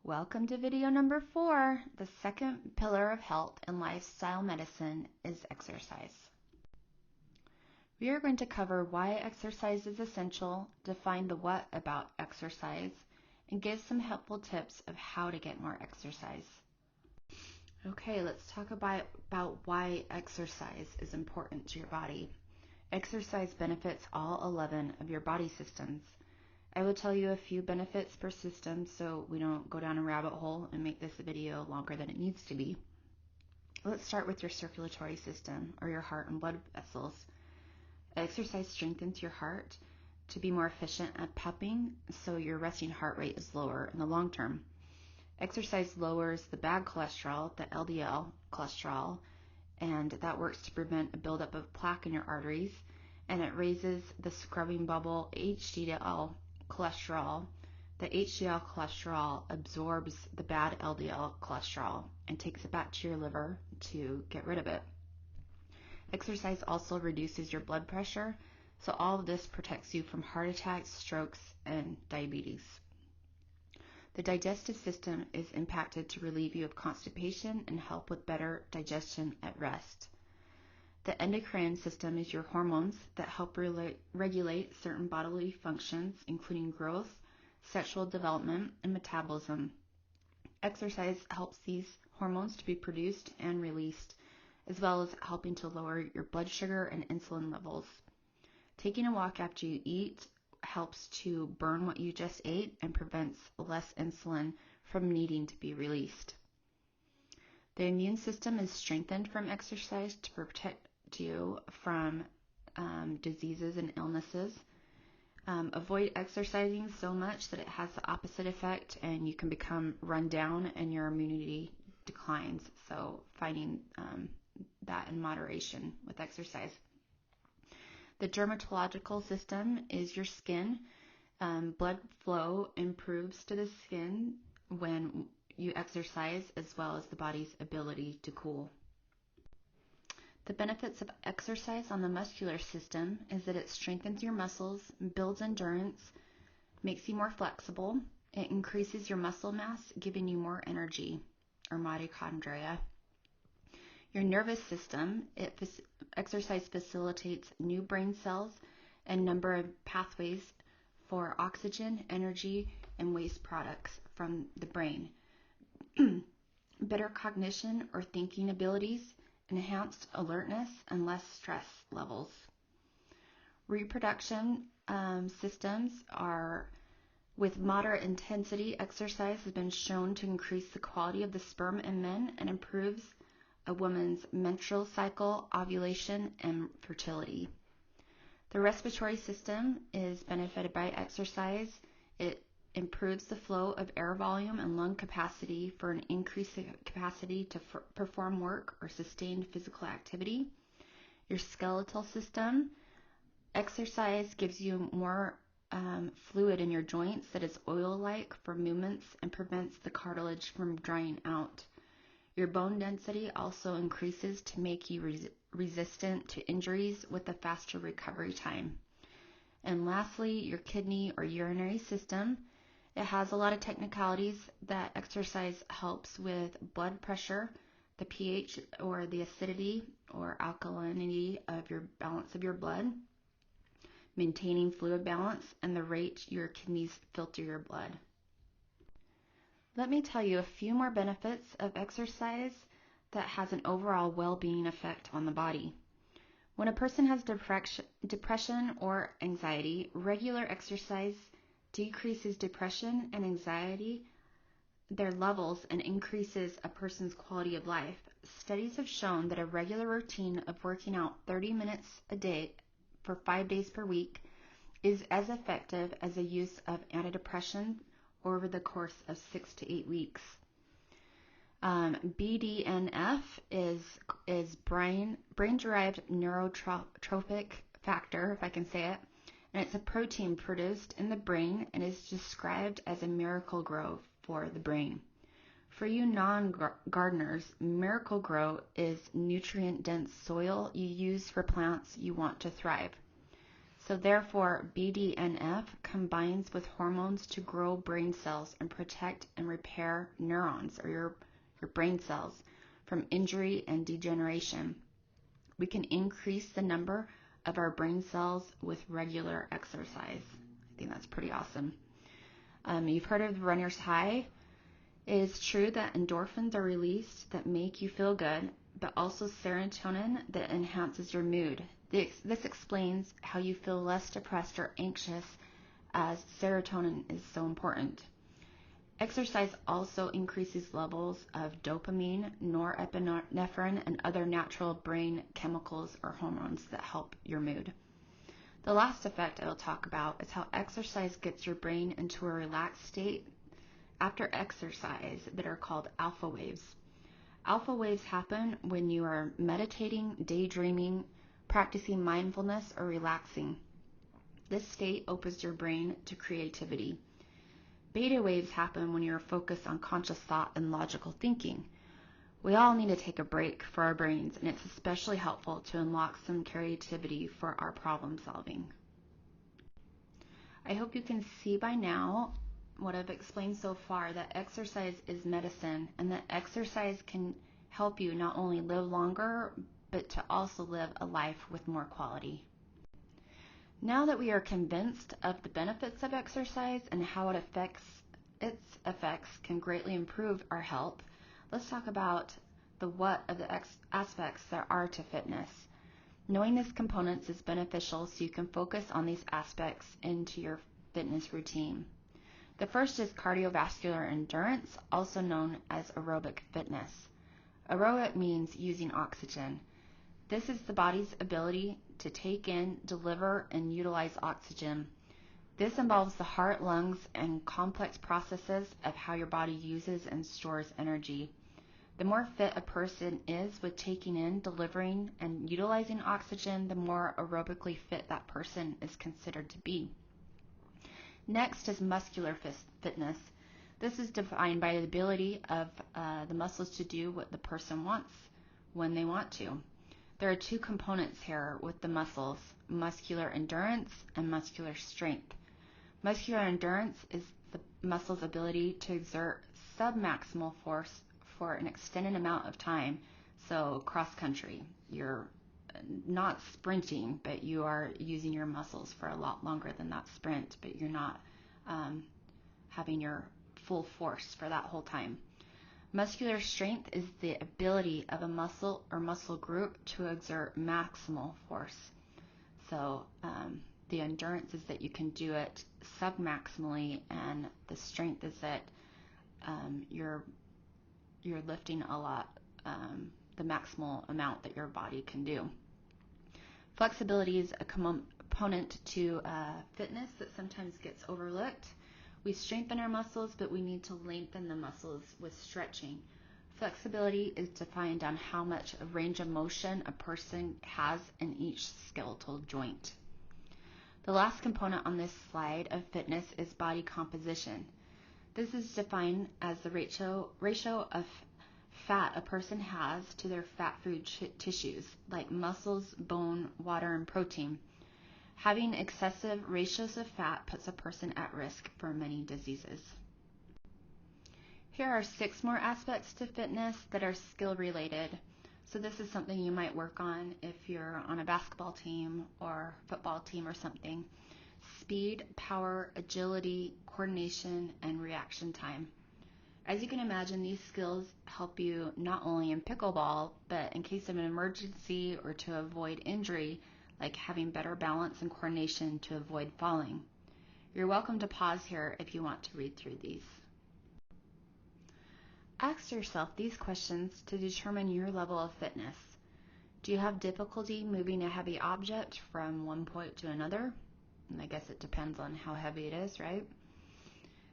Welcome to video number 4. The second pillar of health and lifestyle medicine is exercise. We are going to cover why exercise is essential, define the what about exercise, and give some helpful tips of how to get more exercise. Okay, let's talk about why exercise is important to your body. Exercise benefits all 11 of your body systems. I will tell you a few benefits per system so we don't go down a rabbit hole and make this video longer than it needs to be. Let's start with your circulatory system or your heart and blood vessels. Exercise strengthens your heart to be more efficient at pumping, so your resting heart rate is lower in the long term. Exercise lowers the bad cholesterol, the LDL cholesterol, and that works to prevent a buildup of plaque in your arteries, and it raises the scrubbing bubble HDL cholesterol. The HDL cholesterol absorbs the bad LDL cholesterol and takes it back to your liver to get rid of it. Exercise also reduces your blood pressure, so all of this protects you from heart attacks, strokes, and diabetes. The digestive system is impacted to relieve you of constipation and help with better digestion at rest. The endocrine system is your hormones that help regulate certain bodily functions, including growth, sexual development, and metabolism. Exercise helps these hormones to be produced and released, as well as helping to lower your blood sugar and insulin levels. Taking a walk after you eat helps to burn what you just ate and prevents less insulin from needing to be released. The immune system is strengthened from exercise to protect you from diseases and illnesses. Avoid exercising so much that it has the opposite effect and you can become run down and your immunity declines. So finding that in moderation with exercise. The dermatological system is your skin. Blood flow improves to the skin when you exercise, as well as the body's ability to cool. The benefits of exercise on the muscular system is that it strengthens your muscles, builds endurance, makes you more flexible. It increases your muscle mass, giving you more energy, or mitochondria. Your nervous system, exercise facilitates new brain cells and number of pathways for oxygen, energy, and waste products from the brain. Better cognition or thinking abilities, enhanced alertness, and less stress levels. Reproduction systems are with moderate intensity. Exercise has been shown to increase the quality of the sperm in men and improves a woman's menstrual cycle, ovulation, and fertility. The respiratory system is benefited by exercise. It improves the flow of air volume and lung capacity for an increased capacity to perform work or sustained physical activity. Your skeletal system, exercise gives you more fluid in your joints that is oil-like for movements and prevents the cartilage from drying out. Your bone density also increases to make you resistant to injuries with a faster recovery time. And lastly, your kidney or urinary system. It has a lot of technicalities that exercise helps with blood pressure, the pH or the acidity or alkalinity of your balance of your blood, maintaining fluid balance, and the rate your kidneys filter your blood. Let me tell you a few more benefits of exercise that has an overall well-being effect on the body. When a person has depression or anxiety, regular exercise decreases depression and anxiety, their levels, and increases a person's quality of life. Studies have shown that a regular routine of working out 30 minutes a day for 5 days per week is as effective as the use of antidepressants over the course of 6 to 8 weeks. BDNF is brain-derived neurotrophic factor, if I can say it, and it's a protein produced in the brain and is described as a Miracle-Gro for the brain. For you non-gardeners, Miracle-Gro is nutrient-dense soil you use for plants you want to thrive. So therefore, BDNF combines with hormones to grow brain cells and protect and repair neurons, or your brain cells, from injury and degeneration. We can increase the number of our brain cells with regular exercise. I think that's pretty awesome. You've heard of the runner's high. It is true that endorphins are released that make you feel good, but also serotonin that enhances your mood. This explains how you feel less depressed or anxious, as serotonin is so important. Exercise also increases levels of dopamine, norepinephrine, and other natural brain chemicals or hormones that help your mood. The last effect I will talk about is how exercise gets your brain into a relaxed state after exercise that are called alpha waves. Alpha waves happen when you are meditating, daydreaming, practicing mindfulness, or relaxing. This state opens your brain to creativity. Beta waves happen when you're focused on conscious thought and logical thinking. We all need to take a break for our brains, and it's especially helpful to unlock some creativity for our problem solving. I hope you can see by now what I've explained so far, that exercise is medicine, and that exercise can help you not only live longer, but to also live a life with more quality. Now that we are convinced of the benefits of exercise and how its effects can greatly improve our health, let's talk about the what of the aspects there are to fitness. Knowing these components is beneficial so you can focus on these aspects into your fitness routine. The first is cardiovascular endurance, also known as aerobic fitness. Aerobic means using oxygen. This is the body's ability to take in, deliver, and utilize oxygen. This involves the heart, lungs, and complex processes of how your body uses and stores energy. The more fit a person is with taking in, delivering, and utilizing oxygen, the more aerobically fit that person is considered to be. Next is muscular fitness. This is defined by the ability of the muscles to do what the person wants when they want to. There are two components here with the muscles: muscular endurance and muscular strength. Muscular endurance is the muscle's ability to exert submaximal force for an extended amount of time. So cross country, you're not sprinting, but you are using your muscles for a lot longer than that sprint, but you're not having your full force for that whole time. Muscular strength is the ability of a muscle or muscle group to exert maximal force. So the endurance is that you can do it submaximally, and the strength is that you're lifting a lot, the maximal amount that your body can do. Flexibility is a component to fitness that sometimes gets overlooked. We strengthen our muscles, but we need to lengthen the muscles with stretching. Flexibility is defined on how much of range of motion a person has in each skeletal joint. The last component on this slide of fitness is body composition. This is defined as the ratio of fat a person has to their fat food tissues, like muscles, bone, water, and protein. Having excessive ratios of fat puts a person at risk for many diseases. Here are 6 more aspects to fitness that are skill related. So this is something you might work on if you're on a basketball team or football team or something. Speed, power, agility, coordination, and reaction time. As you can imagine, these skills help you not only in pickleball, but in case of an emergency or to avoid injury, like having better balance and coordination to avoid falling. You're welcome to pause here if you want to read through these. Ask yourself these questions to determine your level of fitness. Do you have difficulty moving a heavy object from one point to another? And I guess it depends on how heavy it is, right?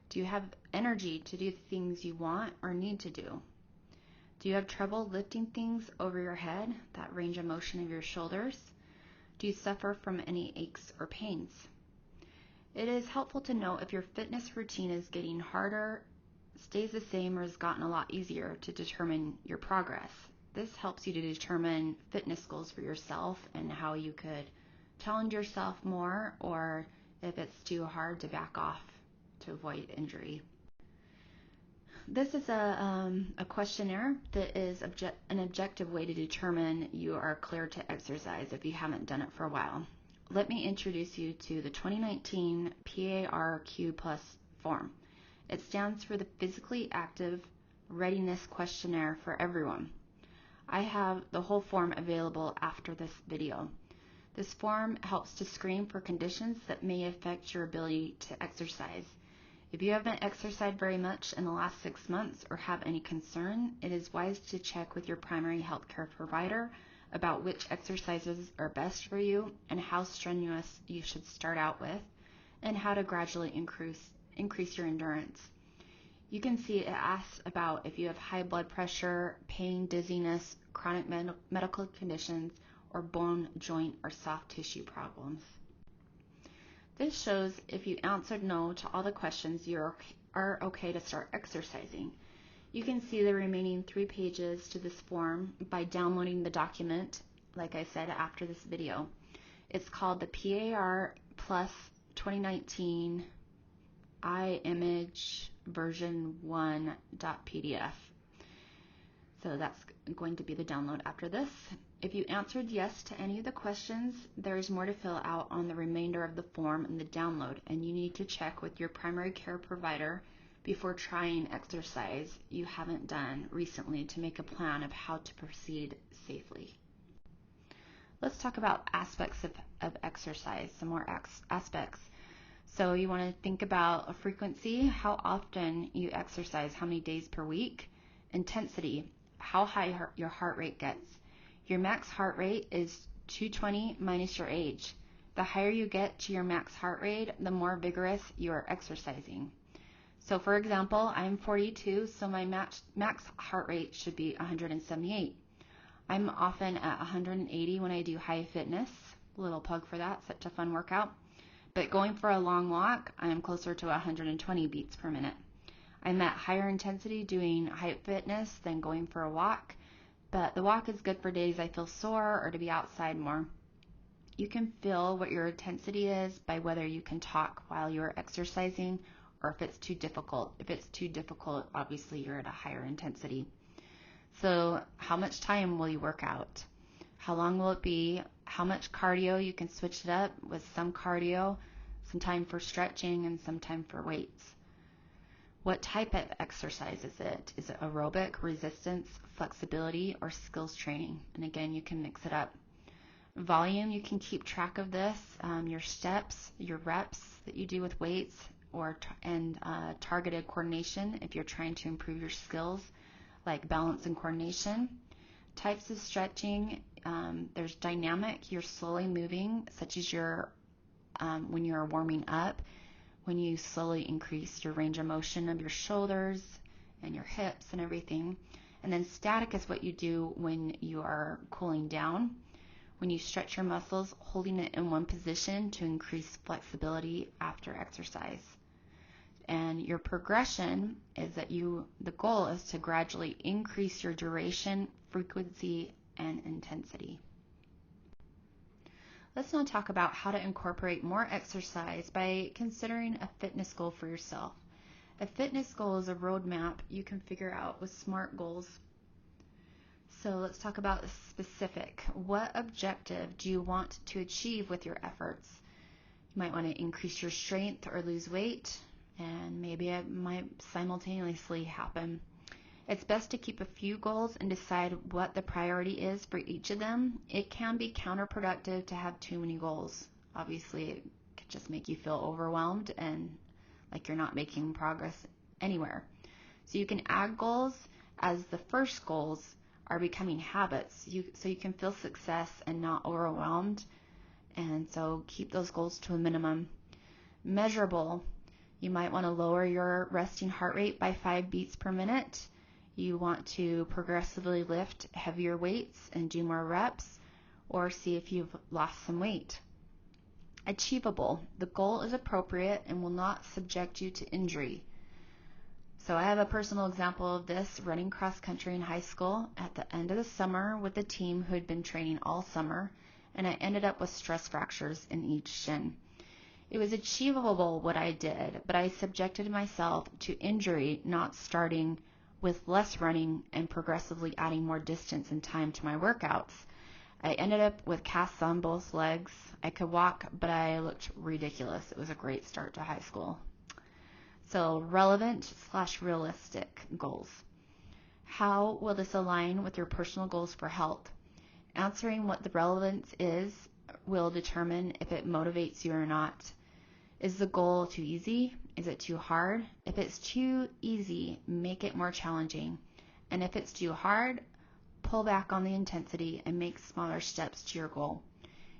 Do you have energy to do the things you want or need to do? Do you have trouble lifting things over your head, that range of motion of your shoulders? Do you suffer from any aches or pains? It is helpful to know if your fitness routine is getting harder, stays the same, or has gotten a lot easier to determine your progress. This helps you to determine fitness goals for yourself and how you could challenge yourself more, or if it's too hard to back off to avoid injury. This is a questionnaire that is an objective way to determine you are clear to exercise if you haven't done it for a while. Let me introduce you to the 2019 PARQ Plus form. It stands for the Physically Active Readiness Questionnaire for Everyone. I have the whole form available after this video. This form helps to screen for conditions that may affect your ability to exercise. If you haven't exercised very much in the last 6 months or have any concern, it is wise to check with your primary healthcare provider about which exercises are best for you and how strenuous you should start out with, and how to gradually increase your endurance. You can see it asks about if you have high blood pressure, pain, dizziness, chronic medical conditions, or bone, joint, or soft tissue problems. This shows if you answered no to all the questions, you are okay to start exercising. You can see the remaining 3 pages to this form by downloading the document, like I said, after this video. It's called the PAR Plus 2019 iImage version 1.pdf. So that's going to be the download after this. If you answered yes to any of the questions, there is more to fill out on the remainder of the form in the download, and you need to check with your primary care provider before trying exercise you haven't done recently to make a plan of how to proceed safely. Let's talk about aspects of exercise, some more aspects. So you want to think about a frequency, how often you exercise, how many days per week. Intensity, how high your heart rate gets. Your max heart rate is 220 minus your age. The higher you get to your max heart rate, the more vigorous you are exercising. So for example, I'm 42, so my max heart rate should be 178. I'm often at 180 when I do high fitness. Little plug for that, such a fun workout. But going for a long walk, I am closer to 120 beats per minute. I'm at higher intensity doing high fitness than going for a walk, but the walk is good for days I feel sore or to be outside more. You can feel what your intensity is by whether you can talk while you're exercising or if it's too difficult. If it's too difficult, obviously you're at a higher intensity. So how much time will you work out? How long will it be? How much cardio? You can switch it up with some cardio, some time for stretching, and some time for weights. What type of exercise is it? Is it aerobic, resistance, flexibility, or skills training? And again, you can mix it up. Volume, you can keep track of this, your steps, your reps that you do with weights, and targeted coordination if you're trying to improve your skills like balance and coordination. Types of stretching, there's dynamic, you're slowly moving, such as when you're warming up, when you slowly increase your range of motion of your shoulders and your hips and everything. And then static is what you do when you are cooling down, when you stretch your muscles, holding it in one position to increase flexibility after exercise. And your progression is that the goal is to gradually increase your duration, frequency, and intensity. Let's now talk about how to incorporate more exercise by considering a fitness goal for yourself. A fitness goal is a roadmap you can figure out with SMART goals. So let's talk about specific. What objective do you want to achieve with your efforts? You might want to increase your strength or lose weight, and maybe it might simultaneously happen. It's best to keep a few goals and decide what the priority is for each of them. It can be counterproductive to have too many goals. Obviously, it could just make you feel overwhelmed and like you're not making progress anywhere. So you can add goals as the first goals are becoming habits, so you can feel success and not overwhelmed. And so keep those goals to a minimum. Measurable. You might want to lower your resting heart rate by 5 beats per minute. You want to progressively lift heavier weights and do more reps, or see if you've lost some weight. Achievable. The goal is appropriate and will not subject you to injury. So I have a personal example of this, running cross country in high school at the end of the summer with a team who had been training all summer, and I ended up with stress fractures in each shin. It was achievable what I did, but I subjected myself to injury, not starting with less running and progressively adding more distance and time to my workouts. I ended up with casts on both legs. I could walk, but I looked ridiculous. It was a great start to high school. So relevant/realistic goals. How will this align with your personal goals for health? Answering what the relevance is will determine if it motivates you or not. Is the goal too easy? Is it too hard? If it's too easy, make it more challenging. And if it's too hard, pull back on the intensity and make smaller steps to your goal.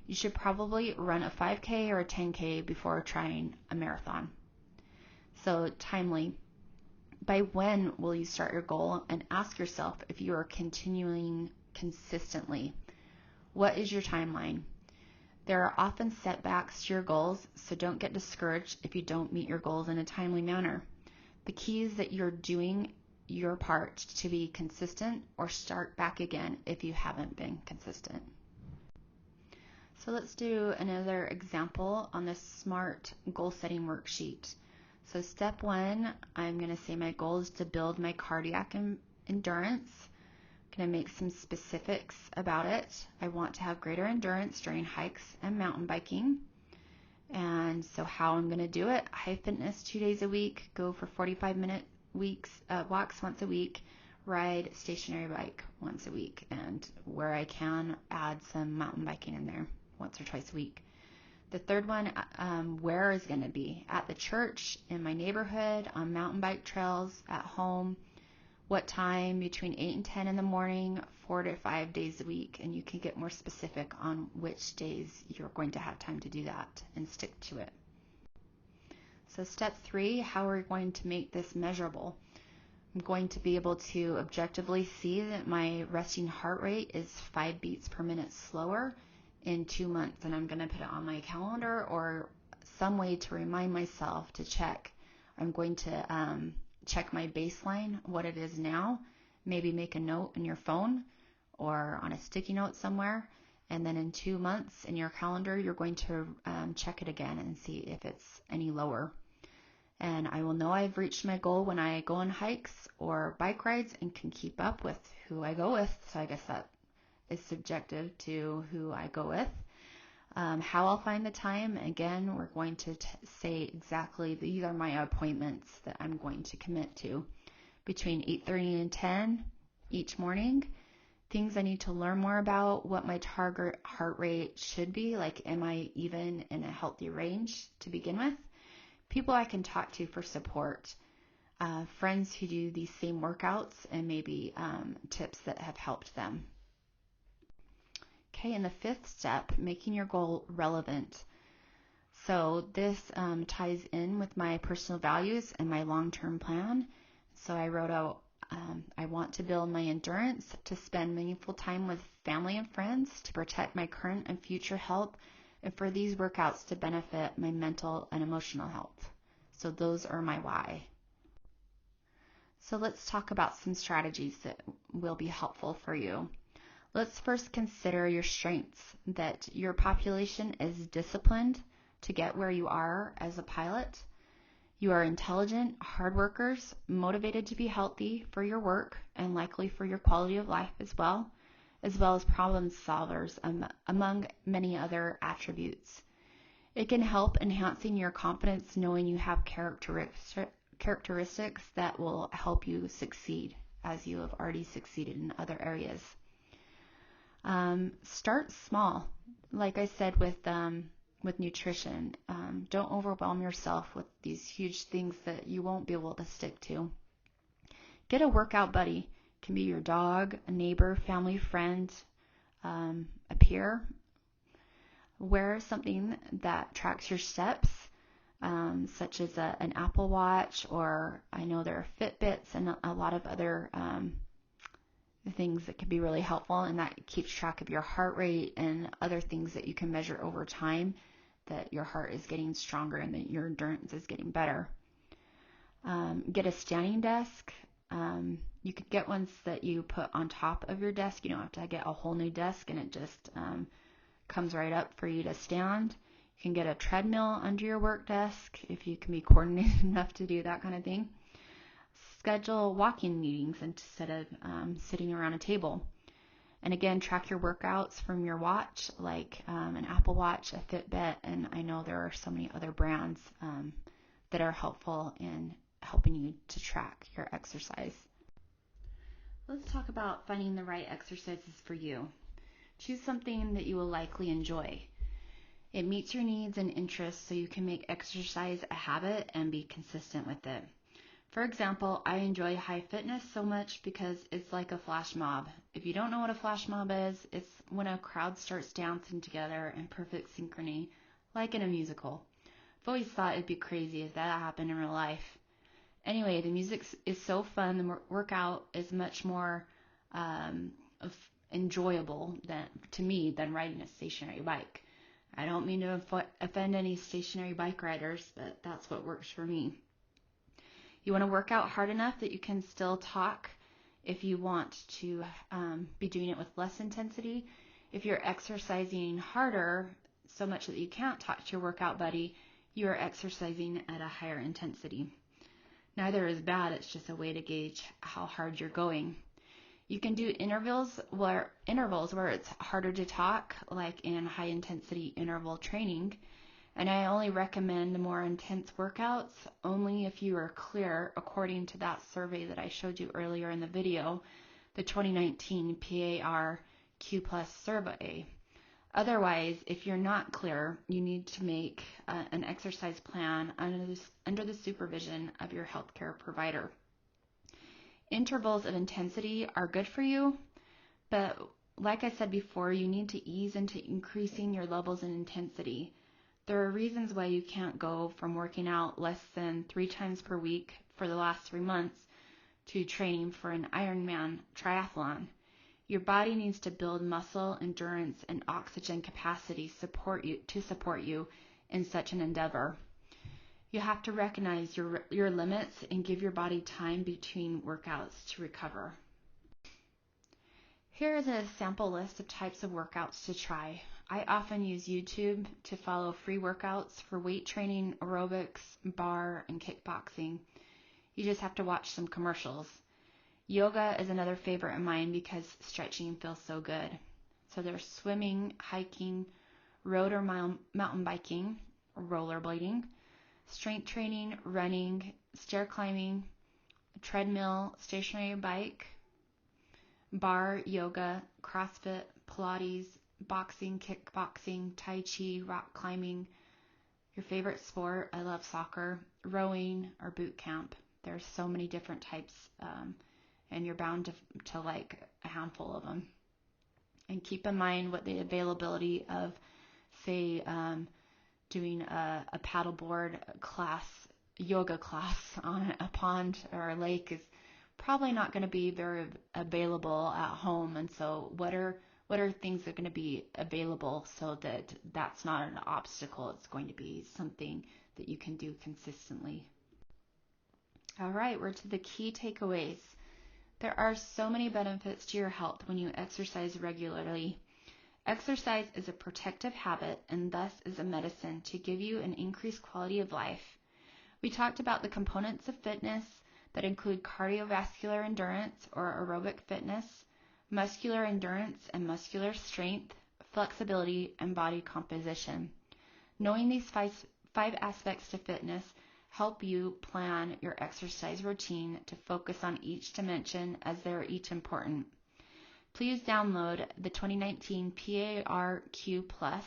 You should probably run a 5K or a 10K before trying a marathon. So timely. By when will you start your goal? And ask yourself if you are continuing consistently. What is your timeline? There are often setbacks to your goals, so don't get discouraged if you don't meet your goals in a timely manner. The key is that you're doing your part to be consistent or start back again if you haven't been consistent. So let's do another example on the SMART goal setting worksheet. So step 1, I'm going to say my goal is to build my cardiac endurance. Going to make some specifics about it. I want to have greater endurance during hikes and mountain biking. And so how I'm going to do it, high fitness 2 days a week, go for 45-minute walks once a week, ride stationary bike once a week, and where I can add some mountain biking in there once or twice a week. The third one, where is going to be at the church, in my neighborhood, on mountain bike trails, at home. What time? Between 8 and 10 in the morning, 4 to 5 days a week, and you can get more specific on which days you're going to have time to do that and stick to it. So step 3, how are we going to make this measurable? I'm going to be able to objectively see that my resting heart rate is 5 beats per minute slower in 2 months, and I'm going to put it on my calendar or some way to remind myself to check. I'm going to check my baseline, what it is now, maybe make a note in your phone or on a sticky note somewhere, and then in 2 months in your calendar, you're going to check it again and see if it's any lower. And I will know I've reached my goal when I go on hikes or bike rides and can keep up with who I go with. So I guess that is subjective to who I go with. How I'll find the time, again, we're going to say exactly these are my appointments that I'm going to commit to between 8:30 and 10 each morning. Things I need to learn more about, what my target heart rate should be, like am I even in a healthy range to begin with, people I can talk to for support, friends who do these same workouts, and maybe tips that have helped them. Okay, and the 5th step, making your goal relevant. So this ties in with my personal values and my long-term plan. So I wrote out, I want to build my endurance, to spend meaningful time with family and friends, to protect my current and future health, and for these workouts to benefit my mental and emotional health. So those are my why. So let's talk about some strategies that will be helpful for you. Let's first consider your strengths, that your population is disciplined to get where you are as a pilot. You are intelligent, hard workers, motivated to be healthy for your work and likely for your quality of life as well as problem solvers, among many other attributes. It can help enhancing your confidence knowing you have characteristics that will help you succeed as you have already succeeded in other areas. Start small. Like I said with nutrition, don't overwhelm yourself with these huge things that you won't be able to stick to. Get a workout buddy. It can be your dog, a neighbor, family, friend, a peer. Wear something that tracks your steps, such as an Apple Watch, or I know there are Fitbits and a lot of other things that can be really helpful, and that keeps track of your heart rate and other things that you can measure over time, that your heart is getting stronger and that your endurance is getting better. Get a standing desk. You could get ones that you put on top of your desk. You don't have to get a whole new desk, and it just Comes right up for you to stand. You can get a treadmill under your work desk if you can be coordinated enough to do that kind of thing. Schedule walking meetings instead of sitting around a table. And again, track your workouts from your watch, like an Apple Watch, a Fitbit, and I know there are so many other brands that are helpful in helping you to track your exercise. Let's talk about finding the right exercises for you. Choose something that you will likely enjoy. It meets your needs and interests so you can make exercise a habit and be consistent with it. For example, I enjoy high fitness so much because it's like a flash mob. If you don't know what a flash mob is, it's when a crowd starts dancing together in perfect synchrony, like in a musical. I've always thought it'd be crazy if that happened in real life. Anyway, the music is so fun. The workout is much more enjoyable to me than riding a stationary bike. I don't mean to offend any stationary bike riders, but that's what works for me. You want to work out hard enough that you can still talk if you want to be doing it with less intensity. If you're exercising harder, so much that you can't talk to your workout buddy, you are exercising at a higher intensity. Neither is bad, it's just a way to gauge how hard you're going. You can do intervals where it's harder to talk, like in high intensity interval training. And I only recommend the more intense workouts only if you are clear according to that survey that I showed you earlier in the video, the 2019 PAR Q Plus survey. Otherwise, if you're not clear, you need to make an exercise plan under the supervision of your healthcare provider. Intervals of intensity are good for you, but like I said before, you need to ease into increasing your levels in intensity. There are reasons why you can't go from working out less than 3 times per week for the last 3 months to training for an Ironman triathlon. Your body needs to build muscle, endurance, and oxygen capacity to support you in such an endeavor. You have to recognize your limits and give your body time between workouts to recover. Here is a sample list of types of workouts to try. I often use YouTube to follow free workouts for weight training, aerobics, bar, and kickboxing. You just have to watch some commercials. Yoga is another favorite of mine because stretching feels so good. So there's swimming, hiking, road or mountain biking, rollerblading, strength training, running, stair climbing, treadmill, stationary bike, bar, yoga, CrossFit, Pilates, boxing, kickboxing, Tai Chi, rock climbing, your favorite sport. I love soccer, rowing, or boot camp. There's so many different types, and you're bound to like a handful of them. And keep in mind what the availability of, say, doing a paddleboard class, yoga class on a pond or a lake is probably not going to be very available at home. And so what are things that are going to be available so that that's not an obstacle? It's going to be something that you can do consistently. All right, we're to the key takeaways. There are so many benefits to your health when you exercise regularly. Exercise is a protective habit and thus is a medicine to give you an increased quality of life. We talked about the components of fitness that include cardiovascular endurance or aerobic fitness, muscular endurance and muscular strength, flexibility, and body composition. Knowing these five aspects to fitness help you plan your exercise routine to focus on each dimension as they are each important. Please download the 2019 PARQ Plus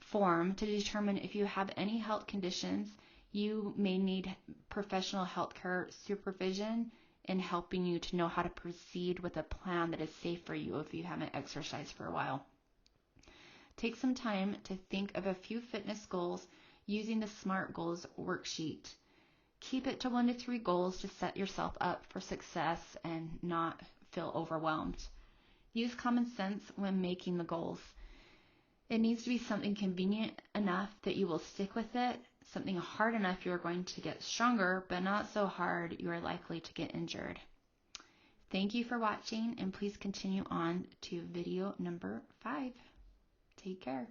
form to determine if you have any health conditions. You may need professional healthcare supervision in helping you to know how to proceed with a plan that is safe for you if you haven't exercised for a while. Take some time to think of a few fitness goals using the SMART Goals worksheet. Keep it to 1 to 3 goals to set yourself up for success and not feel overwhelmed. Use common sense when making the goals. It needs to be something convenient enough that you will stick with it, something hard enough you are going to get stronger, but not so hard you are likely to get injured. Thank you for watching, and please continue on to video number 5. Take care.